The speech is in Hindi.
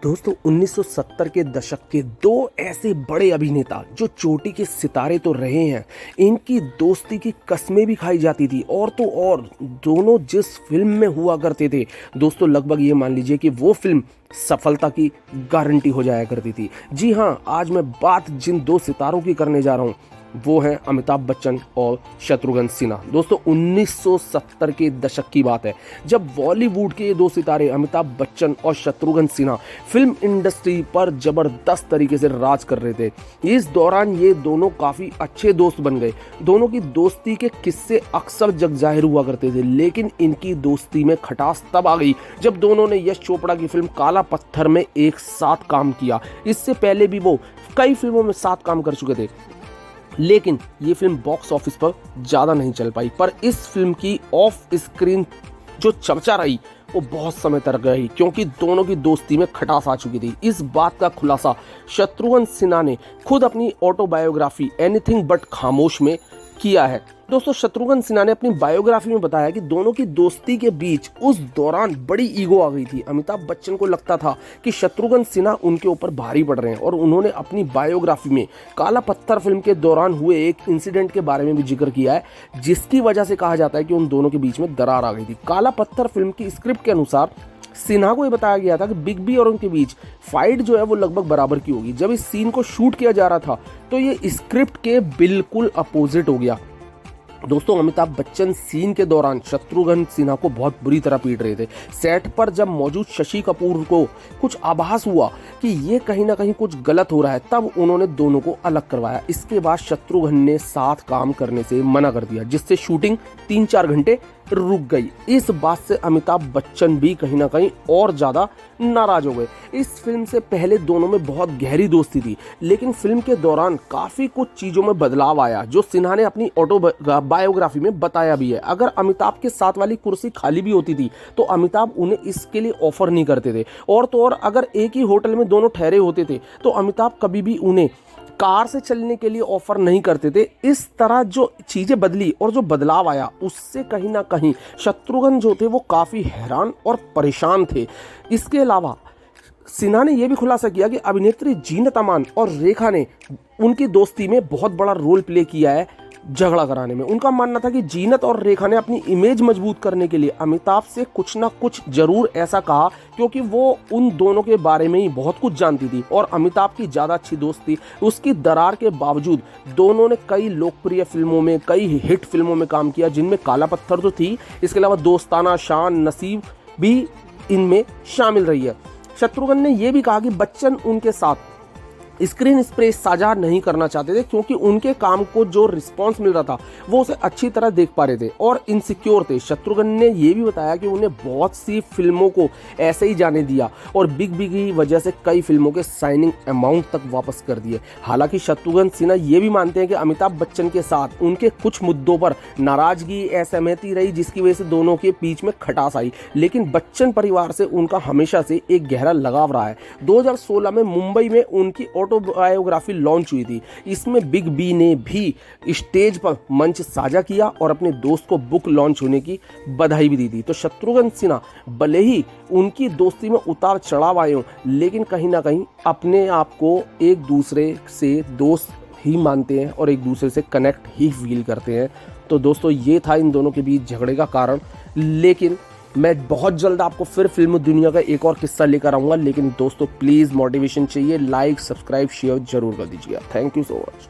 दोस्तों 1970 के दशक के दो ऐसे बड़े अभिनेता जो चोटी के सितारे तो रहे हैं, इनकी दोस्ती की कस्में भी खाई जाती थी। और तो और दोनों जिस फिल्म में हुआ करते थे दोस्तों, लगभग ये मान लीजिए कि वो फिल्म सफलता की गारंटी हो जाया करती थी। जी हाँ, आज मैं बात जिन दो सितारों की करने जा रहा हूँ वो हैं अमिताभ बच्चन और शत्रुघ्न सिन्हा। दोस्तों 1970 के दशक की बात है जब बॉलीवुड के ये दो सितारे अमिताभ बच्चन और शत्रुघ्न सिन्हा फिल्म इंडस्ट्री पर जबरदस्त तरीके से राज कर रहे थे। इस दौरान ये दोनों काफ़ी अच्छे दोस्त बन गए। दोनों की दोस्ती के किस्से अक्सर जग जाहिर हुआ करते थे, लेकिन इनकी दोस्ती में खटास तब आ गई जब दोनों ने यश चोपड़ा की फिल्म काला पत्थर में एक साथ काम किया। इससे पहले भी वो कई फिल्मों में साथ काम कर चुके थे, लेकिन ये फिल्म बॉक्स ऑफिस पर ज़्यादा नहीं चल पाई। पर इस फिल्म की ऑफ स्क्रीन जो चर्चा रही वो बहुत समय तक रही, क्योंकि दोनों की दोस्ती में खटास आ चुकी थी। इस बात का खुलासा शत्रुघ्न सिन्हा ने खुद अपनी ऑटोबायोग्राफी एनीथिंग बट खामोश में किया है। दोस्तों शत्रुघ्न सिन्हा ने अपनी बायोग्राफी में बताया कि दोनों की दोस्ती के बीच उस दौरान बड़ी ईगो आ गई थी। अमिताभ बच्चन को लगता था कि शत्रुघ्न सिन्हा उनके ऊपर भारी पड़ रहे हैं, और उन्होंने अपनी बायोग्राफी में काला पत्थर फिल्म के दौरान हुए एक इंसिडेंट के बारे में भी जिक्र किया है, जिसकी वजह से कहा जाता है कि उन दोनों के बीच में दरार आ गई थी। काला पत्थर फिल्म की स्क्रिप्ट के अनुसार सिन्हा को यह बताया गया था कि बिग बी और उनके बीच फाइट जो है वो लगभग बराबर की होगी। जब इस सीन को शूट किया जा रहा था तो ये स्क्रिप्ट के बिल्कुल अपोजिट हो गया। दोस्तों अमिताभ बच्चन सीन के दौरान शत्रुघ्न सिन्हा को बहुत बुरी तरह पीट रहे थे। सेट पर जब मौजूद शशि कपूर को कुछ आभास हुआ कि ये कहीं ना कहीं कुछ गलत हो रहा है, तब उन्होंने दोनों को अलग करवाया। इसके बाद शत्रुघ्न ने साथ काम करने से मना कर दिया, जिससे शूटिंग 3-4 घंटे रुक गई। इस बात से अमिताभ बच्चन भी कहीं ना कहीं और ज्यादा नाराज हो गए। इस फिल्म से पहले दोनों में बहुत गहरी दोस्ती थी, लेकिन फिल्म के दौरान काफी कुछ चीजों में बदलाव आया, जो सिन्हा ने अपनी ऑटोबायोग्राफी में बताया भी है। अगर अमिताभ के साथ वाली कुर्सी खाली भी होती थी तो अमिताभ उन्हें इसके लिए ऑफर नहीं करते थे, और तो और अगर एक ही होटल में दोनों ठहरे होते थे तो अमिताभ कभी भी उन्हें कार से चलने के लिए ऑफर नहीं करते थे। इस तरह जो चीजें बदली और जो बदलाव आया, उससे कहीं ना कहीं शत्रुघ्न जो थे वो काफी हैरान और परेशान थे। इसके अलावा सिन्हा ने यह भी खुलासा किया कि अभिनेत्री जीनत अमान और रेखा ने उनकी दोस्ती में बहुत बड़ा रोल प्ले किया है झगड़ा कराने में। उनका मानना था कि जीनत और रेखा ने अपनी इमेज मजबूत करने के लिए अमिताभ से कुछ ना कुछ जरूर ऐसा कहा, क्योंकि वो उन दोनों के बारे में ही बहुत कुछ जानती थी और अमिताभ की ज़्यादा अच्छी दोस्त थी। उसकी दरार के बावजूद दोनों ने कई लोकप्रिय फिल्मों में, कई हिट फिल्मों में काम किया, जिनमें काला पत्थर तो थी, इसके अलावा दोस्ताना, शान, नसीब भी इनमें शामिल रही है। शत्रुघ्न ने यह भी कहा कि बच्चन उनके साथ स्क्रीन स्पेस साझा नहीं करना चाहते थे, क्योंकि उनके काम को जो रिस्पांस मिल रहा था वो उसे अच्छी तरह देख पा रहे थे और इनसिक्योर थे। शत्रुघ्न ने यह भी बताया कि उन्हें बहुत सी फिल्मों को ऐसे ही जाने दिया और बिग बी की वजह से कई फिल्मों के साइनिंग अमाउंट तक वापस कर दिए। हालांकि शत्रुघ्न सिन्हा ये भी मानते हैं कि अमिताभ बच्चन के साथ उनके कुछ मुद्दों पर नाराजगी, असहमति रही, जिसकी वजह से दोनों के बीच में खटास आई, लेकिन बच्चन परिवार से उनका हमेशा से एक गहरा लगाव रहा है। 2016 में मुंबई में उनकी ऑटोबायोग्राफी लॉन्च हुई थी। इसमें बिग बी ने भी स्टेज पर मंच साझा किया और अपने दोस्त को बुक लॉन्च होने की बधाई भी दी थी। तो शत्रुघ्न सिन्हा भले ही उनकी दोस्ती में उतार चढ़ाव आए हों, लेकिन कहीं ना कहीं अपने आप को एक दूसरे से दोस्त ही मानते हैं और एक दूसरे से कनेक्ट ही फील करते हैं। तो दोस्तों ये था इन दोनों के बीच झगड़े का कारण, लेकिन मैं बहुत जल्द आपको फिर फिल्म दुनिया का एक और किस्सा लेकर आऊंगा। लेकिन दोस्तों प्लीज़ मोटिवेशन चाहिए, लाइक, सब्सक्राइब, शेयर जरूर कर दीजिएगा। Thank you so much.